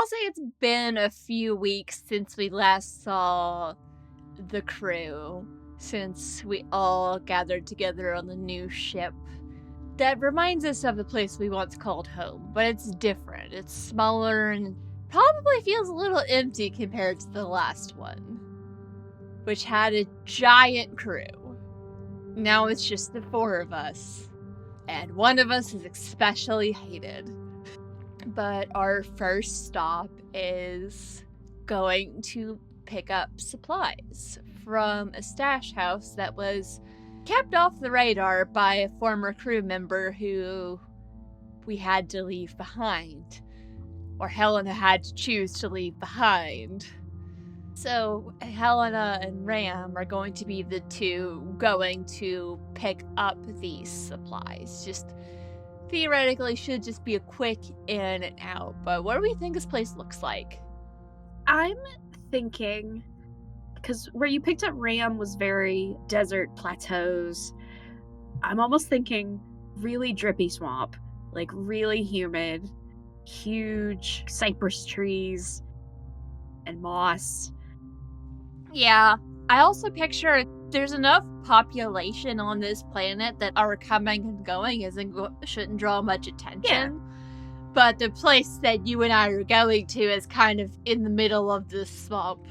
I'll say it's been a few weeks since we last saw the crew, since we all gathered together on the new ship. That reminds us of the place we once called home, but it's different. It's smaller and probably feels a little empty compared to the last one, which had a giant crew. Now it's just the 4 of us, and one of us is especially hated. But our first stop is going to pick up supplies from a stash house that was kept off the radar by a former crew member who we had to leave behind. Or Helena had to choose to leave behind. So Helena and Ram are going to be the 2 going to pick up these supplies. Just theoretically should just be a quick in and out. But what do we think this place looks like? I'm thinking, because where you picked up Ram was very desert plateaus. I'm almost thinking really drippy swamp, like really humid, huge cypress trees and moss. Yeah, I also picture there's enough population on this planet that our coming and going shouldn't draw much attention. Yeah. But the place that you and I are going to is kind of in the middle of this swamp.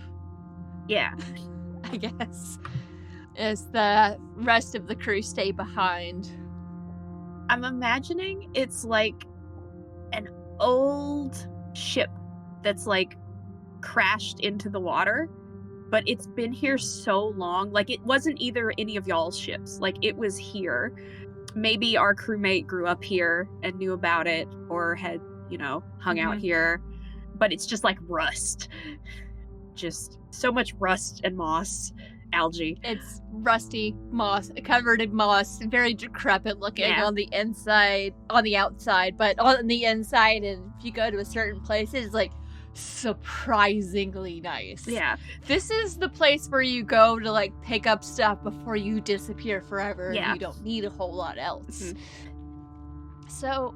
Yeah. I guess. As the rest of the crew stay behind. I'm imagining it's like an old ship that's like crashed into the water, but it's been here so long. Like, it wasn't either any of y'all's ships. Like, it was here. Maybe our crewmate grew up here and knew about it, or had, hung out here. But it's just like rust. Just so much rust and moss, algae. It's rusty moss, covered in moss, very decrepit looking on the inside, on the outside, but on the inside, and if you go to a certain place, it's like surprisingly nice. Yeah. This is the place where you go to like pick up stuff before you disappear forever and you don't need a whole lot else. Mm-hmm. So,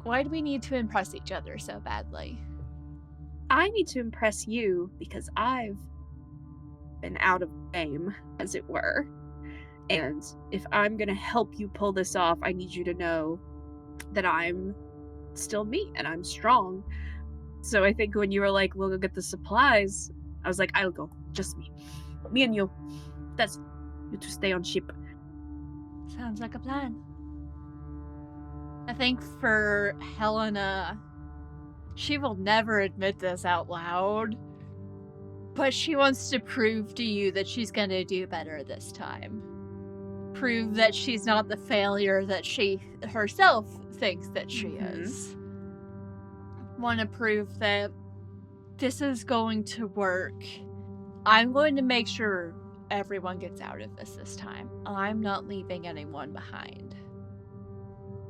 why do we need to impress each other so badly? I need to impress you because I've been out of game, as it were. And if I'm going to help you pull this off, I need you to know that I'm still me and I'm strong. So I think when you were like, we'll go get the supplies, I was like, I'll go. Just me. Me and you. That's you to stay on ship. Sounds like a plan. I think for Helena, she will never admit this out loud, but she wants to prove to you that she's going to do better this time. Prove that she's not the failure that she herself thinks that she is. Want to prove that this is going to work. I'm going to make sure everyone gets out of this time. I'm not leaving anyone behind.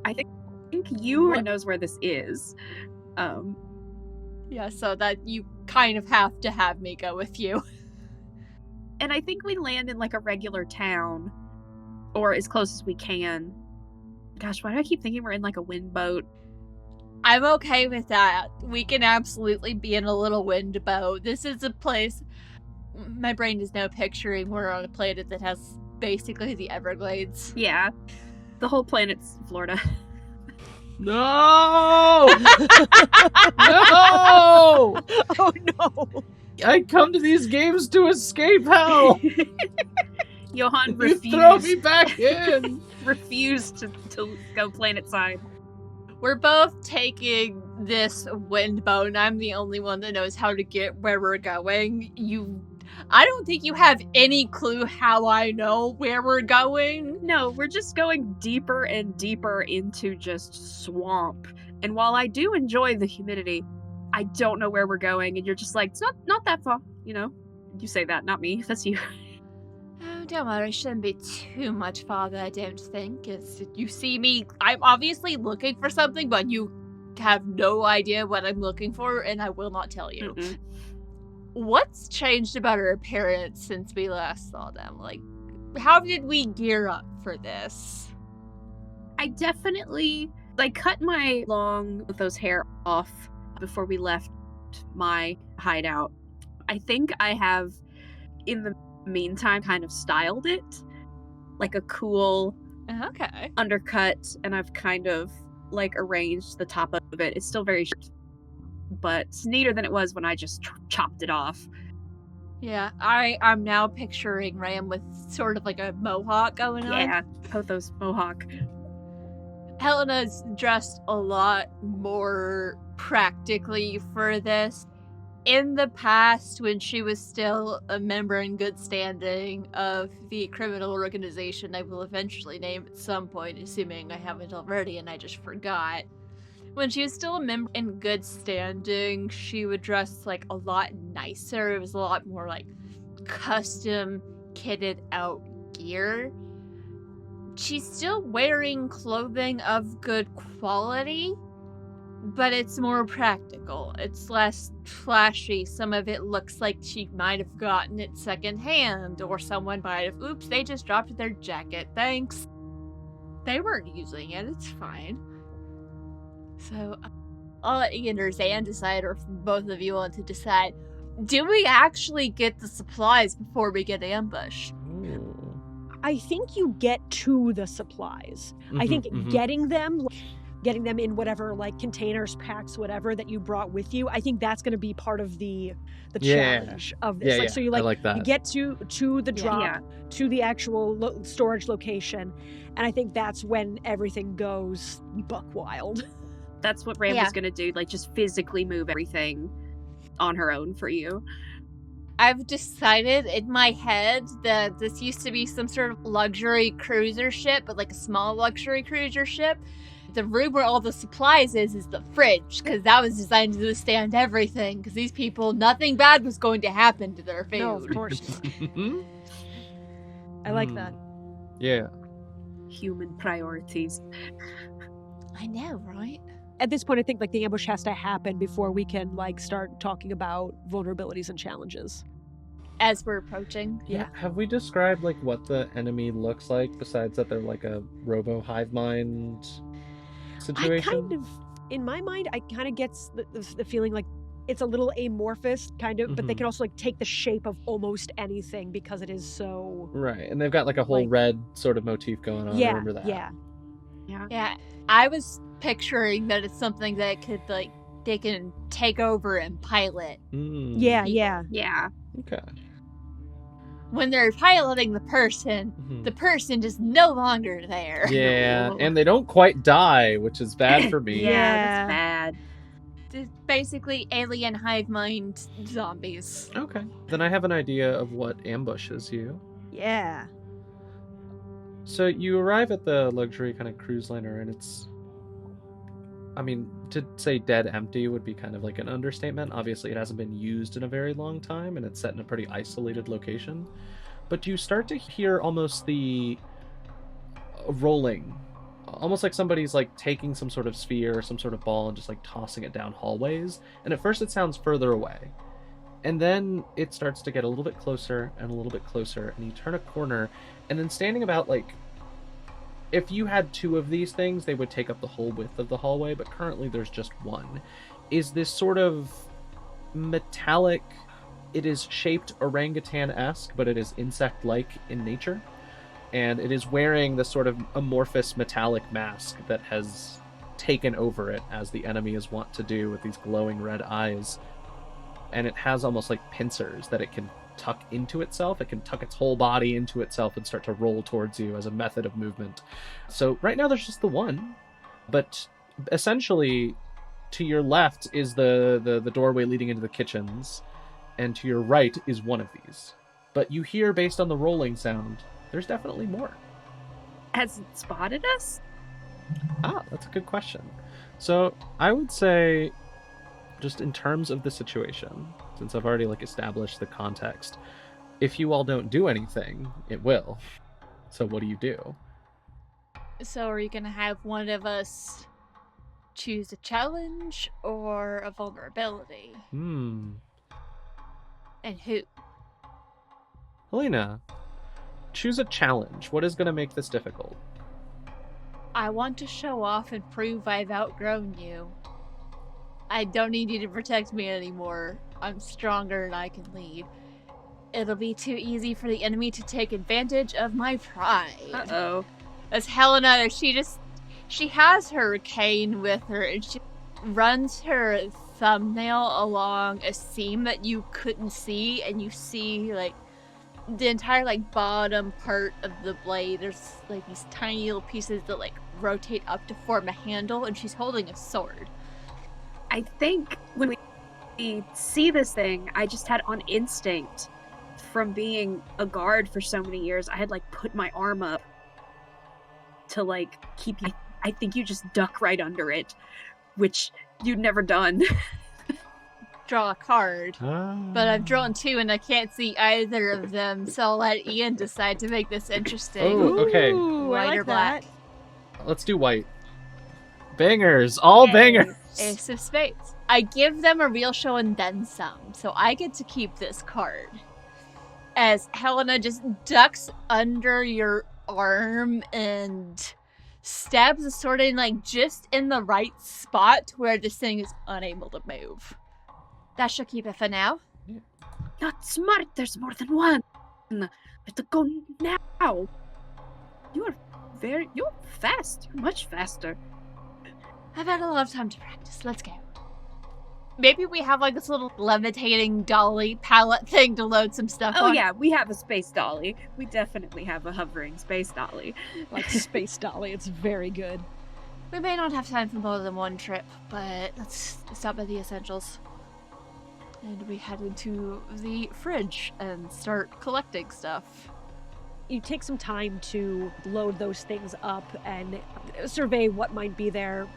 I think you knows where this is. Yeah, so that you kind of have to have me go with you. And I think we land in like a regular town, or as close as we can. Gosh, why do I keep thinking we're in like a wind boat? I'm okay with that. We can absolutely be in a little wind boat. This is a place... My brain is now picturing we're on a planet that has basically the Everglades. Yeah. The whole planet's Florida. No! No! Oh no! I come to these games to escape hell! Johan refused. You throw me back in! Refused to go planet side. We're both taking this wind boat, and I'm the only one that knows how to get where we're going. I don't think you have any clue how I know where we're going. No, we're just going deeper and deeper into just swamp. And while I do enjoy the humidity, I don't know where we're going. And you're just like, it's not that far, You say that, not me. That's you. Oh, don't worry. It shouldn't be too much farther, I don't think. You see me, I'm obviously looking for something, but you have no idea what I'm looking for, and I will not tell you. Mm-hmm. What's changed about her appearance since we last saw them? Like, how did we gear up for this? I definitely, cut my long with those hair off before we left. my hideout. I think I have, in the meantime, kind of styled it like a cool Okay. undercut, and I've kind of like arranged the top of it. It's still very short, but it's neater than it was when I just chopped it off. Yeah, I'm now picturing Ram with sort of like a mohawk going on. Yeah, Potho's mohawk. Helena's dressed a lot more practically for this. In the past, when she was still a member in good standing of the criminal organization I will eventually name at some point, assuming I haven't already and I just forgot. When she was still a member in good standing, she would dress like a lot nicer. It was a lot more like custom kitted out gear. She's still wearing clothing of good quality, but it's more practical. It's less flashy. Some of it looks like she might have gotten it secondhand, or someone might have, oops, they just dropped their jacket, thanks. They weren't using it, it's fine. So, I'll let Ian or Zan decide, or if both of you want to decide. Do we actually get the supplies before we get ambushed? Ooh. I think you get to the supplies. I think getting them in whatever like containers, packs, whatever that you brought with you, I think that's going to be part of the challenge of this. Yeah, So you I like that. you get to the drop, to the actual storage location, and I think that's when everything goes buck wild. That's what Ram was gonna do, like just physically move everything on her own for you. I've decided in my head that this used to be some sort of luxury cruiser ship, but like a small luxury cruiser ship. The room where all the supplies is the fridge, because that was designed to withstand everything, because these people, nothing bad was going to happen to their food. No, of course not. I like that. Yeah. Human priorities. I know, right? At this point, I think like the ambush has to happen before we can like start talking about vulnerabilities and challenges. As we're approaching. Yeah. Have we described like what the enemy looks like besides that they're like a robo hive mind situation? I kind of, in my mind, I kind of gets the feeling like it's a little amorphous, kind of, but they can also like take the shape of almost anything because it is so. Right, and they've got like a whole red sort of motif going on. I remember that. Yeah. I was picturing that it's something that could like they can take over and pilot. Yeah. Okay. When they're piloting the person is no longer there. Yeah, and they don't quite die, which is bad for me. That's bad. It's basically alien hive mind zombies. Okay. Then I have an idea of what ambushes you. Yeah. So you arrive at the luxury kind of cruise liner, and it's, I mean, to say dead empty would be kind of like an understatement. Obviously, it hasn't been used in a very long time, and it's set in a pretty isolated location. But you start to hear almost the rolling, almost like somebody's like taking some sort of sphere or some sort of ball and just like tossing it down hallways. And at first it sounds further away. And then it starts to get a little bit closer and a little bit closer, and you turn a corner, and then standing about like, if you had two of these things, they would take up the whole width of the hallway, but currently there's just one, is this sort of metallic, it is shaped orangutan-esque, but it is insect-like in nature, and it is wearing this sort of amorphous metallic mask that has taken over it, as the enemy is wont to do with these glowing red eyes. And it has almost like pincers that it can tuck into itself. It can tuck its whole body into itself and start to roll towards you as a method of movement. So right now there's just the one, but essentially to your left is the doorway leading into the kitchens, and to your right is one of these. But you hear, based on the rolling sound, there's definitely more. Has it spotted us? That's a good question. So I would say, just in terms of the situation, since I've already like established the context, if you all don't do anything, it will. So what do? So are you gonna have one of us choose a challenge or a vulnerability? And who? Helena, choose a challenge. What is going to make this difficult? I want to show off and prove I've outgrown you. I don't need you to protect me anymore. I'm stronger and I can lead. It'll be too easy for the enemy to take advantage of my pride. Uh-oh. As Helena, she has her cane with her and she runs her thumbnail along a seam that you couldn't see, and you see like the entire like bottom part of the blade. There's like these tiny little pieces that like rotate up to form a handle, and she's holding a sword. I think when we see this thing, I just had on instinct from being a guard for so many years, I had like put my arm up to like keep you. I think you just duck right under it, which you'd never done. Draw a card. But I've drawn 2 and I can't see either of them, so I'll let Ian decide to make this interesting. Oh, okay. Ooh, White I like or black? that. Let's do white. Bangers. All bangers. Ace of Spades. I give them a real show and then some, so I get to keep this card. As Helena just ducks under your arm and stabs the sword in like just in the right spot where this thing is unable to move. That should keep it for now. Not smart. There's more than one. I have to go now. You're fast. You're much faster. I've had a lot of time to practice. Let's go. Maybe we have like this little levitating dolly pallet thing to load some stuff on. Oh yeah, we have a space dolly. We definitely have a hovering space dolly. Like Space Dolly. It's very good. We may not have time for more than one trip, but let's stop at the essentials. And we head into the fridge and start collecting stuff. You take some time to load those things up and survey what might be there,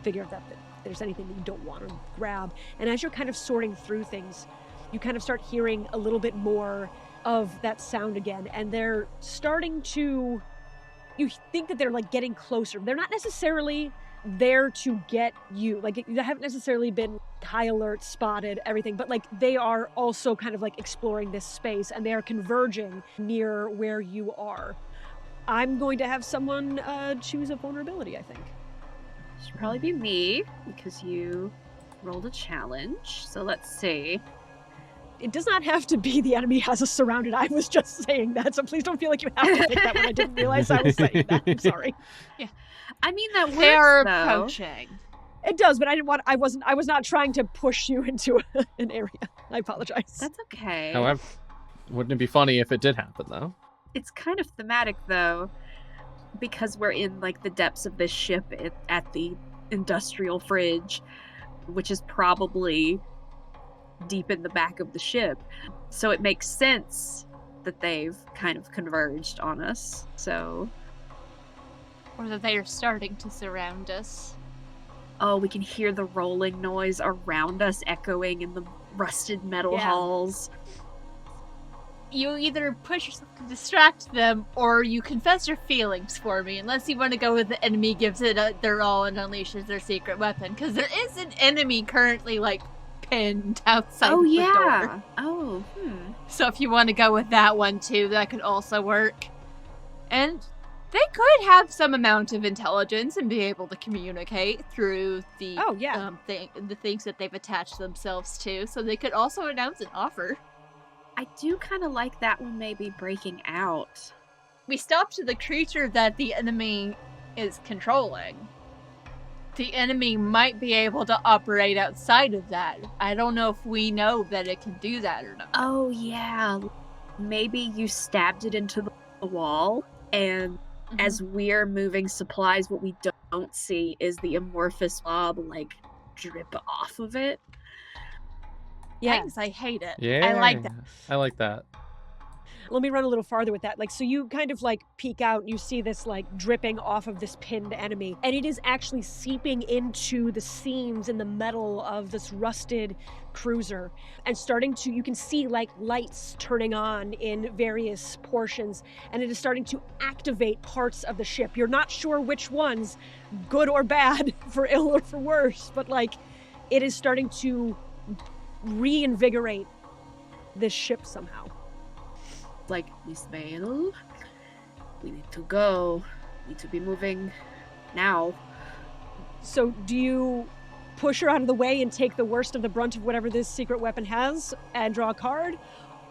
figure out that there's anything that you don't want to grab. And as you're kind of sorting through things, you kind of start hearing a little bit more of that sound again, and they're starting to, you think that they're like getting closer. They're not necessarily there to get you, like they haven't necessarily been high alert, spotted, everything, but like they are also kind of like exploring this space, and they are converging near where you are. I'm going to have someone choose a vulnerability, I think. Should probably be me because you rolled a challenge. So let's see. It does not have to be the enemy has us surrounded. I was just saying that, so please don't feel like you have to pick that one. I didn't realize I was saying that. I'm sorry. Yeah. I mean, that They are works, though. approaching. It does, but I was not trying to push you into an area. I apologize. That's okay. However, wouldn't it be funny if it did happen, though? It's kind of thematic, though, because we're in like the depths of this ship at the industrial fridge, which is probably deep in the back of the ship. So it makes sense that they've kind of converged on us. So, Or that they are starting to surround us. oh, we can hear the rolling noise around us echoing in the rusted metal Yeah. halls. You either push yourself to distract them, or you confess your feelings for me, unless you want to go with the enemy gives it their all and unleashes their secret weapon, because there is an enemy currently, like, pinned outside Oh the yeah. door. Oh, So if you want to go with that one, too, that could also work. And they could have some amount of intelligence and be able to communicate through the Oh, yeah. the things that they've attached themselves to, so they could also announce an offer. I do kind of like that one maybe breaking out. We stopped the creature that the enemy is controlling. The enemy might be able to operate outside of that. I don't know if we know that it can do that or not. Oh yeah. Maybe you stabbed it into the wall, and as we're moving supplies, what we don't see is the amorphous blob like drip off of it. Yes, I hate it. Yeah. I like that. I like that. Let me run a little farther with that. Like, so you kind of like peek out and you see this like dripping off of this pinned enemy, and it is actually seeping into the seams in the metal of this rusted cruiser and starting to, you can see like lights turning on in various portions, and it is starting to activate parts of the ship. You're not sure which ones, good or bad, for ill or for worse, but like it is starting to reinvigorate this ship somehow. Like, Miss Bale, we need to go. Need to be moving now. So do you push her out of the way and take the worst of the brunt of whatever this secret weapon has and draw a card?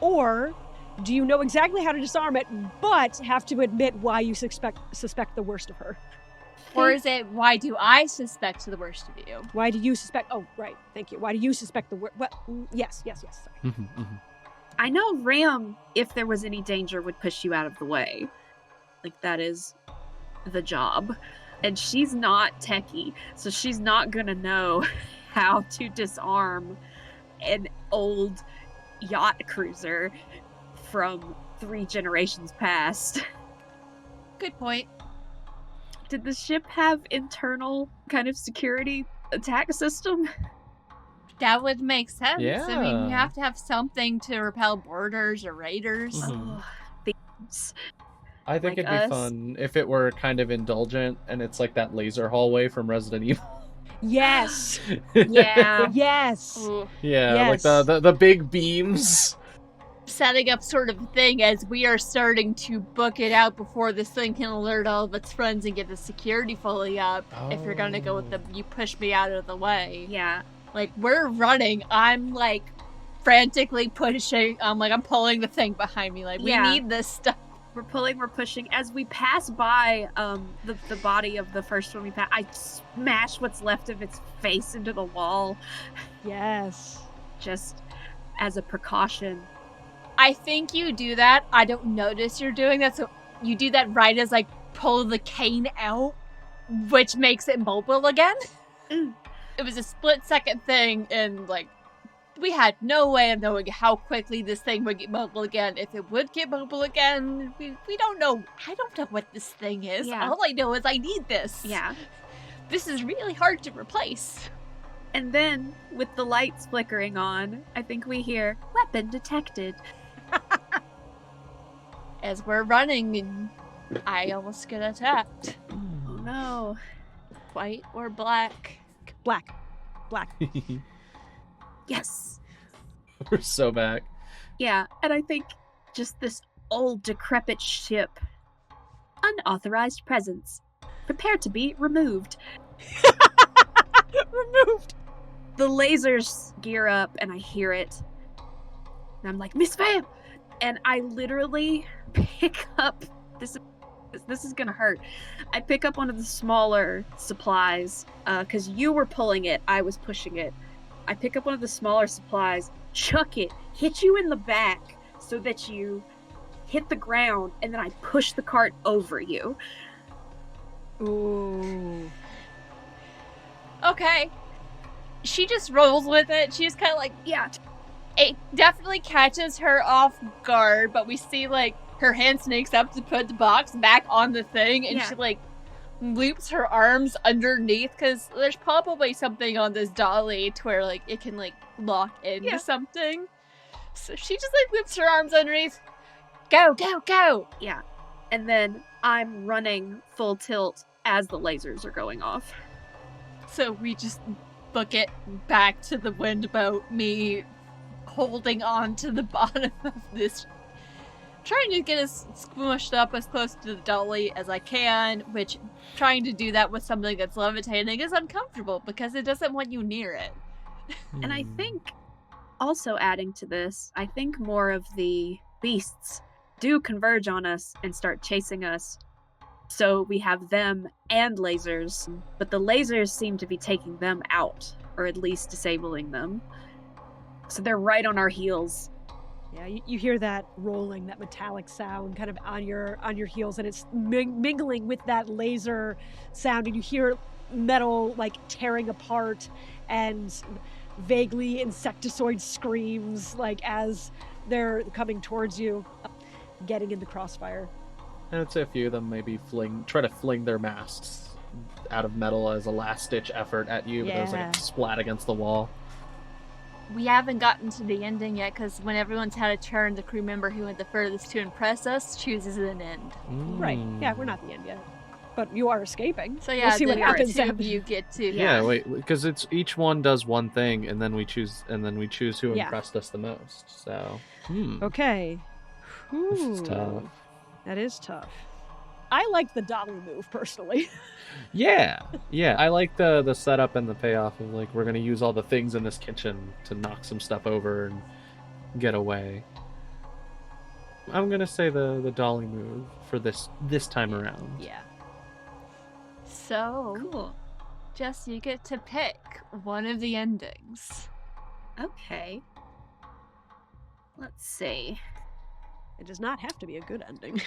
Or do you know exactly how to disarm it, but have to admit why you suspect the worst of her? Or is it, why do I suspect the worst of you? Why do you suspect? Oh, right. Thank you. Why do you suspect the worst? Well, yes. Sorry. I know Ram, if there was any danger, would push you out of the way. Like, that is the job. And she's not techie, so she's not gonna know how to disarm an old yacht cruiser from 3 generations past. Good point. Did the ship have internal kind of security attack system? That would make sense. Yeah. I mean, you have to have something to repel boarders or raiders. Mhm. Oh, thieves. I think Like it'd be us. fun if it were kind of indulgent and it's like that laser hallway from Resident Evil. Yes. Yeah. Yes. Ooh. Yeah, Yes. like the big beams. Setting up sort of a thing as we are starting to book it out before this thing can alert all of its friends and get the security fully up. If you're gonna go with the you push me out of the way. Yeah. Like, we're running. I'm like frantically pushing. I'm pulling the thing behind me. Like, we Yeah. need this stuff. We're pulling, we're pushing. As we pass by the body of the first one we passed, I smash what's left of its face into the wall Yes. just as a precaution. I think you do that. I don't notice you're doing that. So you do that right as I pull the cane out, which makes it mobile again. Mm. It was a split-second thing, and like we had no way of knowing how quickly this thing would get mobile again. If it would get mobile again, we don't know. I don't know what this thing is. Yeah. All I know is I need this. Yeah. This is really hard to replace. And then, with the lights flickering on, I think we hear, "Weapon detected." As we're running, and I almost get attacked. Oh no. White or black? Black. Yes. We're so back. Yeah, and I think just this old decrepit ship. Unauthorized presence. Prepare to be removed. Removed. The lasers gear up and I hear it. And I'm like, "Miss Vam!" And I literally pick up this is gonna hurt. I pick up one of the smaller supplies, because you were pulling it, I was pushing it. I pick up one of the smaller supplies, chuck it, hit you in the back so that you hit the ground, and then I push the cart over you. Ooh. Okay. She just rolls with it. She's kind of like, Yeah. it definitely catches her off guard, but we see like her hand snakes up to put the box back on the thing, and Yeah. she like loops her arms underneath because there's probably something on this dolly to where like it can like lock into Yeah. something. So she just like loops her arms underneath. Go, go, go! Yeah. And then I'm running full tilt as the lasers are going off. So we just book it back to the wind boat, me holding on to the bottom of this, trying to get us squished up as close to the dolly as I can, which trying to do that with something that's levitating is uncomfortable because it doesn't want you near it. And I Hmm. think, also adding to this, I think more of the beasts do converge on us and start chasing us. So we have them and lasers, but the lasers seem to be taking them out, or at least disabling them. So they're right on our heels. Yeah, you hear that rolling, that metallic sound kind of on your heels, and it's mingling with that laser sound, and you hear metal like tearing apart and vaguely insectoid screams like as they're coming towards you, getting in the crossfire. I would say a few of them maybe try to fling their masks out of metal as a last-ditch effort at you, but there's like Yeah. a splat against the wall. We haven't gotten to the ending yet because when everyone's had a turn, the crew member who went the furthest to impress us chooses an end. Right. Yeah, we're not the end yet. But you are escaping. So yeah, We'll see what the happens two of after. you get to. Yeah, wait, because it's each one does one thing, and then we choose who Yeah. impressed us the most. So, Okay. this is Ooh, tough. That is tough. I like the dolly move personally. Yeah. I like the setup and the payoff of like we're gonna use all the things in this kitchen to knock some stuff over and get away. I'm gonna say the dolly move for this time around. Yeah. So, Cool. Jess, you get to pick one of the endings. Okay. Let's see. It does not have to be a good ending.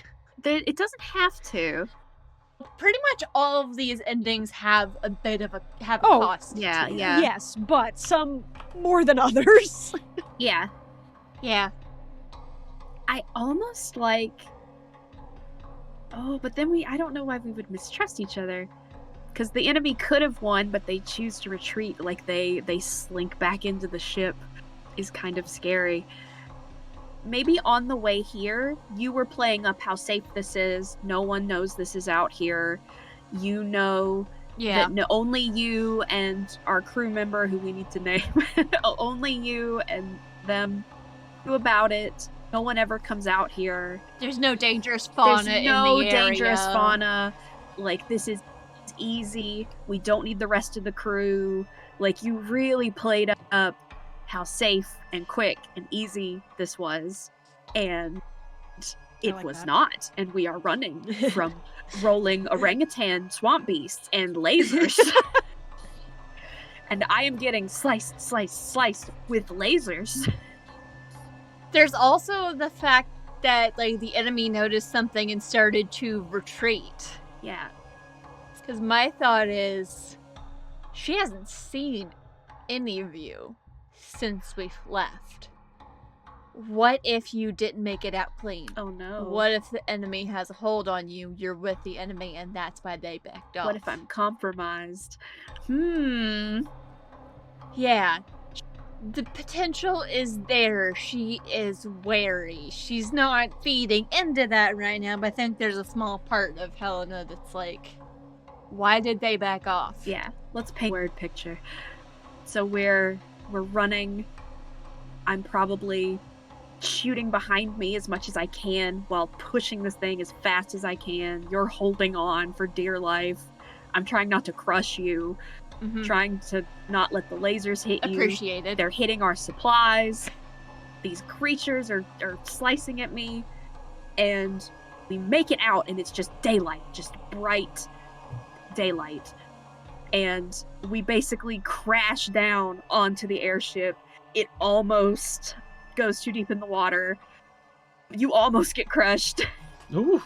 It doesn't have to. Pretty much all of these endings have a bit of a Oh, cost. yeah, to it. yeah. Yes, but some more than others. Yeah. Yeah. I almost like... Oh, but then I don't know why we would mistrust each other. Because the enemy could have won, but they choose to retreat. Like, they slink back into the ship. Is kind of scary. Maybe on the way here, you were playing up how safe this is. No one knows this is out here. You know Yeah. that only you and our crew member, who we need to name, only you and them knew about it. No one ever comes out here. There's no dangerous fauna There's in no the area. dangerous fauna. Like, this is easy. We don't need the rest of the crew. Like, you really played up how safe and quick and easy this was. And it like was that. not. And we are running from rolling orangutan swamp beasts and lasers. And I am getting sliced with lasers. There's also the fact that, like, the enemy noticed something and started to retreat. Yeah. Because my thought is, she hasn't seen any of you since we've left. What if you didn't make it out clean? Oh no. What if the enemy has a hold on you, you're with the enemy, and that's why they backed off? What if I'm compromised? Yeah. The potential is there. She is wary. She's not feeding into that right now, but I think there's a small part of Helena that's like, why did they back off? Yeah. Let's paint a word picture. So we're running. I'm probably shooting behind me as much as I can while pushing this thing as fast as I can. You're holding on for dear life. I'm trying not to crush you. Mhm. Trying to not let the lasers hit you. Appreciated. They're hitting our supplies. These creatures are slicing at me. And we make it out, and it's just daylight. Just bright daylight. And we basically crash down onto the airship. It almost goes too deep in the water. You almost get crushed. Ooh.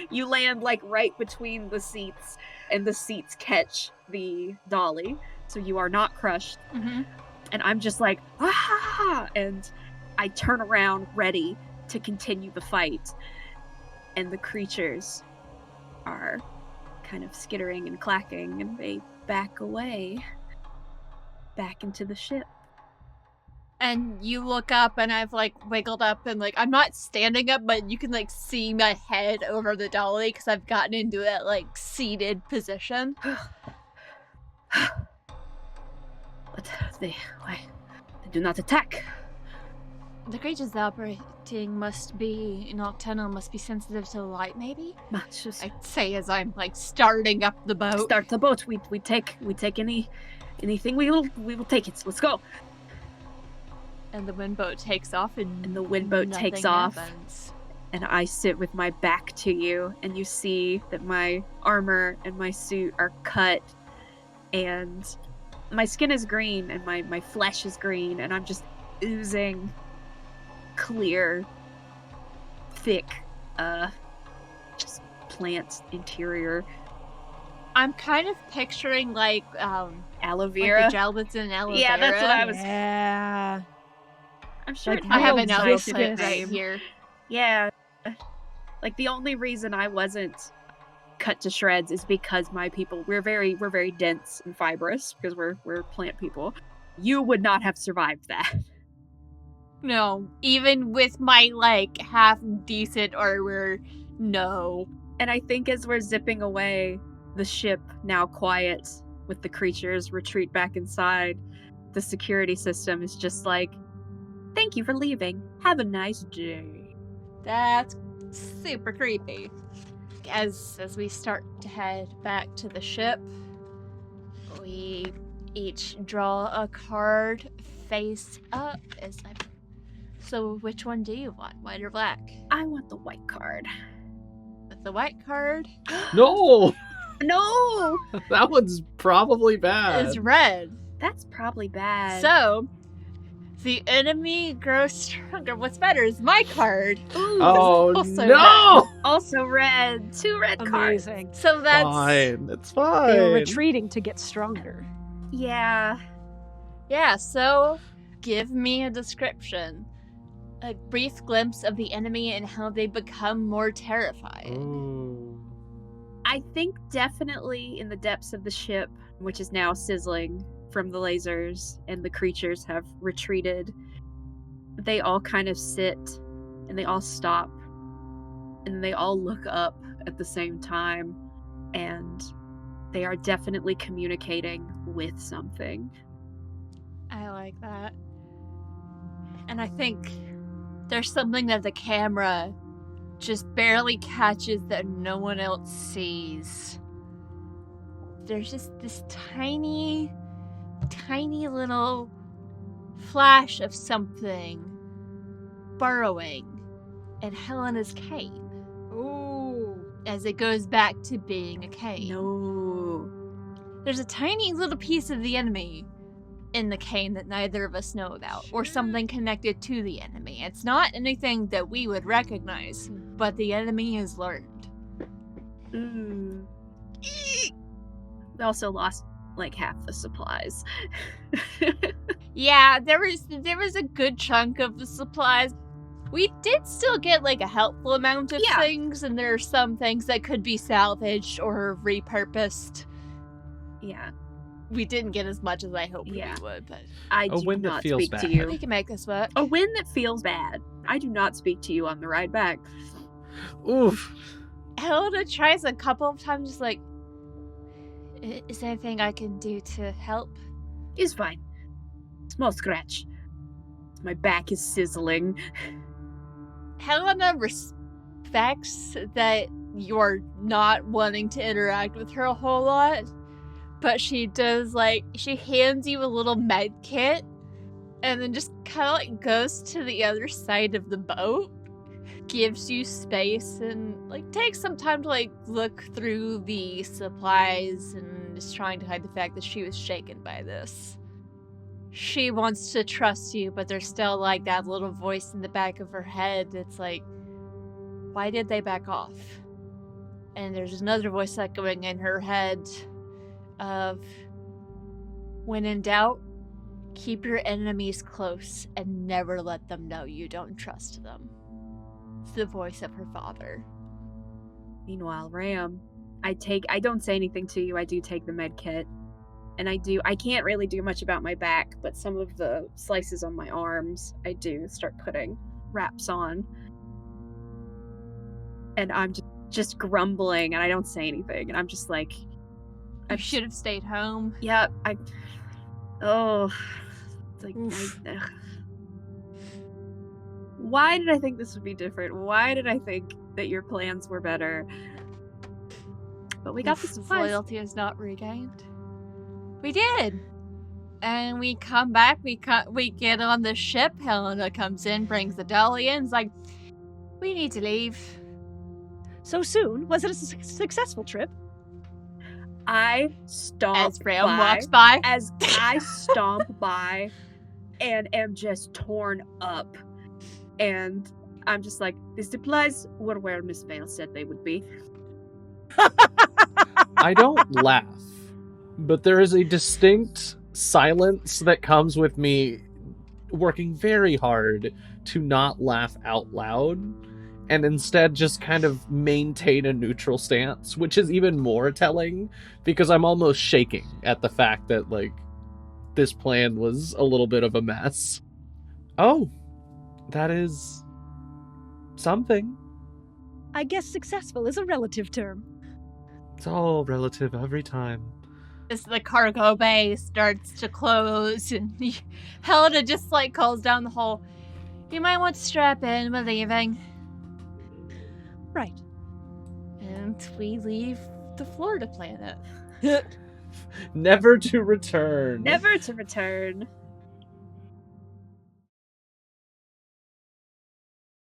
You land, like, right between the seats, and the seats catch the dolly, so you are not crushed. Mhm. And I'm just like, ah! And I turn around, ready to continue the fight. And the creatures are kind of skittering and clacking, and they back away. Back into the ship. And you look up, and I've, like, wiggled up, and, like, I'm not standing up, but you can, like, see my head over the dolly, because I've gotten into that, like, seated position. But they do not attack. The creatures operating must be nocturnal, must be sensitive to light, maybe? Much just I'd say as I'm, like, starting up the boat. start the boat. We take anything we will take it. Let's go. And the windboat takes off, and the windboat takes nothing off. happens. And I sit with my back to you, and you see that my armor and my suit are cut, and my skin is green, and my flesh is green, and I'm just oozing clear, thick, just plant interior. I'm kind of picturing, like Aloe vera. like the gel that's in aloe Yeah, vera. that's what I was. Yeah. I'm sure Like it I have has an a aloe scientific plant right name. here. Yeah. Like, the only reason I wasn't cut to shreds is because my people, we're very dense and fibrous because we're plant people. You would not have survived that. No, even with my, like, half decent armor, no. And I think as we're zipping away, the ship, now quiet with the creatures, retreat back inside. The security system is just like, thank you for leaving. Have a nice day. That's super creepy. As we start to head back to the ship, we each draw a card face up. So which one do you want, white or black? I want the white card. With the white card No! No! That one's probably bad. is red. That's probably bad. So the enemy grows stronger. What's better is my card. Ooh, Oh, also no! also red. 2 red cards. Amazing. So that's Fine. It's They're fine. retreating to get stronger. Yeah. yeah. So give me a description, a brief glimpse of the enemy and how they become more terrified. Ooh. I think definitely in the depths of the ship, which is now sizzling from the lasers and the creatures have retreated, they all kind of sit and they all stop and they all look up at the same time, and they are definitely communicating with something. I like that. And I think there's something that the camera just barely catches that no one else sees. There's just this tiny little flash of something burrowing in Helena's cane. Ooh. As it goes back to being a cane. No. There's a tiny little piece of the enemy in the cane that neither of us know about, or something connected to the enemy. It's not anything that we would recognize, but the enemy has learned. Mm. They also lost like half the supplies. Yeah, there was a good chunk of the supplies. We did still get like a helpful amount of things, and there are some things that could be salvaged or repurposed. Yeah. We didn't get as much as I hoped Yeah. we would, but I A do win that not feels speak to bad. you. we can make this work. A win that feels bad. I do not speak to you on the ride back. Oof. Helena tries a couple of times, just like, is there anything I can do to help? It's fine. Small scratch. My back is sizzling. Helena respects that you're not wanting to interact with her a whole lot, but she does, like, she hands you a little med kit and then just kind of like goes to the other side of the boat, gives you space, and like takes some time to like look through the supplies and is trying to hide the fact that she was shaken by this. She wants to trust you, but there's still like that little voice in the back of her head that's like, why did they back off? And there's another voice echoing in her head of, when in doubt, keep your enemies close and never let them know you don't trust them. It's the voice of her father. Meanwhile, Ram, I don't say anything to you. I do take the med kit. And I can't really do much about my back, but some of the slices on my arms, I do start putting wraps on. And I'm just grumbling, and I don't say anything. And I'm just like, You should have stayed home. yeah, it's like, ugh. Why did I think this would be different? Why did I think that your plans were better? But we got the supplies. Loyalty is not regained. We did. And we come back, we get on the ship. Helena comes in, brings the dolly in. It's like, we need to leave. So soon? Was it a successful trip? I stomp As Ram by, walks by. as I stomp by and am just torn up. And I'm just like, the supplies were where Miss Vale said they would be. I don't laugh, but there is a distinct silence that comes with me working very hard to not laugh out loud and instead just kind of maintain a neutral stance, which is even more telling because I'm almost shaking at the fact that, like, this plan was a little bit of a mess. Oh, that is something. I guess successful is a relative term. It's all relative every time. As the cargo bay starts to close, and Helena just like calls down the hole, you might want to strap in, we're leaving. Right. And we leave the Florida planet. Never to return. Never to return.